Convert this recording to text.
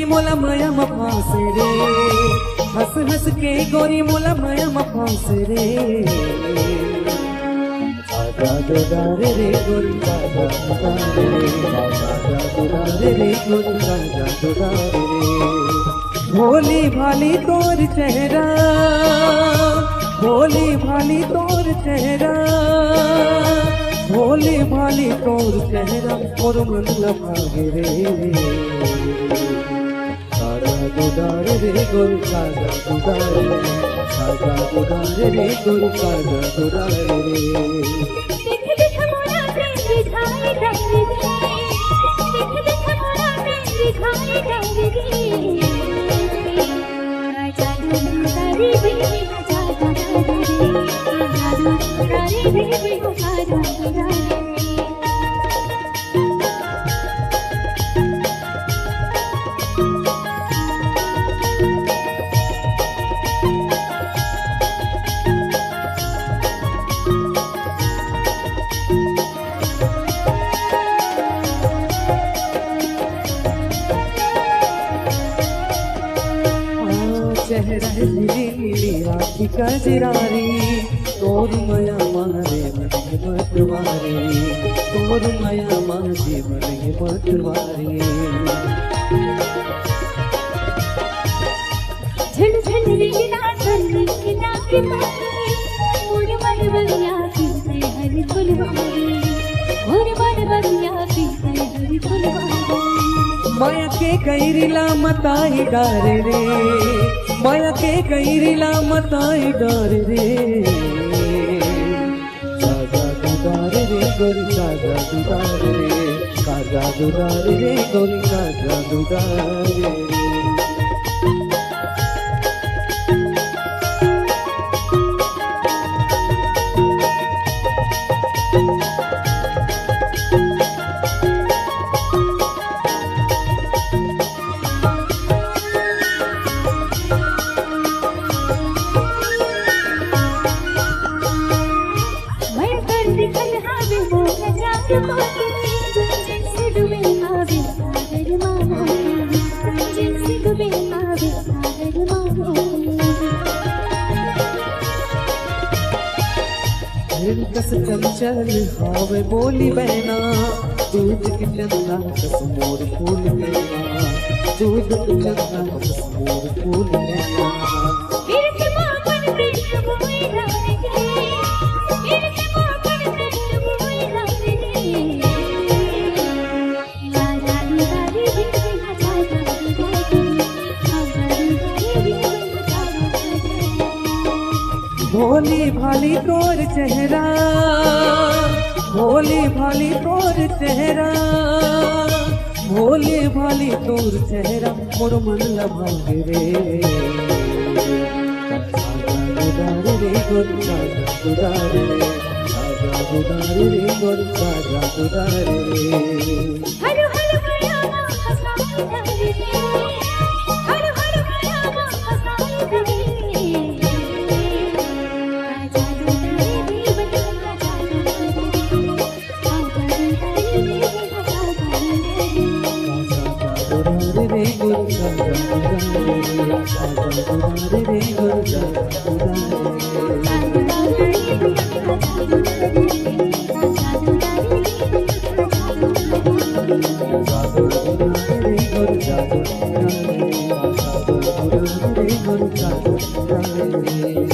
मोला माया म फांसे रे, हंस हंस के गोरी मोला माया म फांसे रे। जादू डारे रे गोरी जादू डारे रे, जादू डारे रे गोरी जादू डारे रे। भोली भाली तोर चेहरा, भोली भाली तोर चेहरा, भोली भाली तोर चेहरा मोर मन लभागे रे। जादू डारे रे गोरी जादू डारे रे, जादू डारे रे गोरी जादू डारे रे। चेहरा नीली आँखी कजरारी, तोर माया मारे मन मतवारी, तोर माया मारे मन मतवारी। झल झल रीना रीना के पानी, मोर मन बलिया की हर फुलवारी, मोर मन बलिया की हर फुलवारी। माया के कैरिला मताई डारे रे, माया के कैरिला मताई डारे रे। जादू डारे रे गोरी जादू डारे रे, जादू डारे रे गोरी जादू डारे रे। कस चंचल हावे बोली बहना, दूध की चंदा कस मोर फूल लेना, दूध की चंदा कस मोर फूल लेना। भोली भाली तोर चेहरा, भोली भाली तोर चेहरा, भोली भाली तोर चेहरा मोर मन लभागे रे। जादू डारे रे गोरी जादू डारे रे, जादू डारे रे गोरी जादू डारे रे। रे गोरी जादू डारे रे गोरी जादू डारे रे।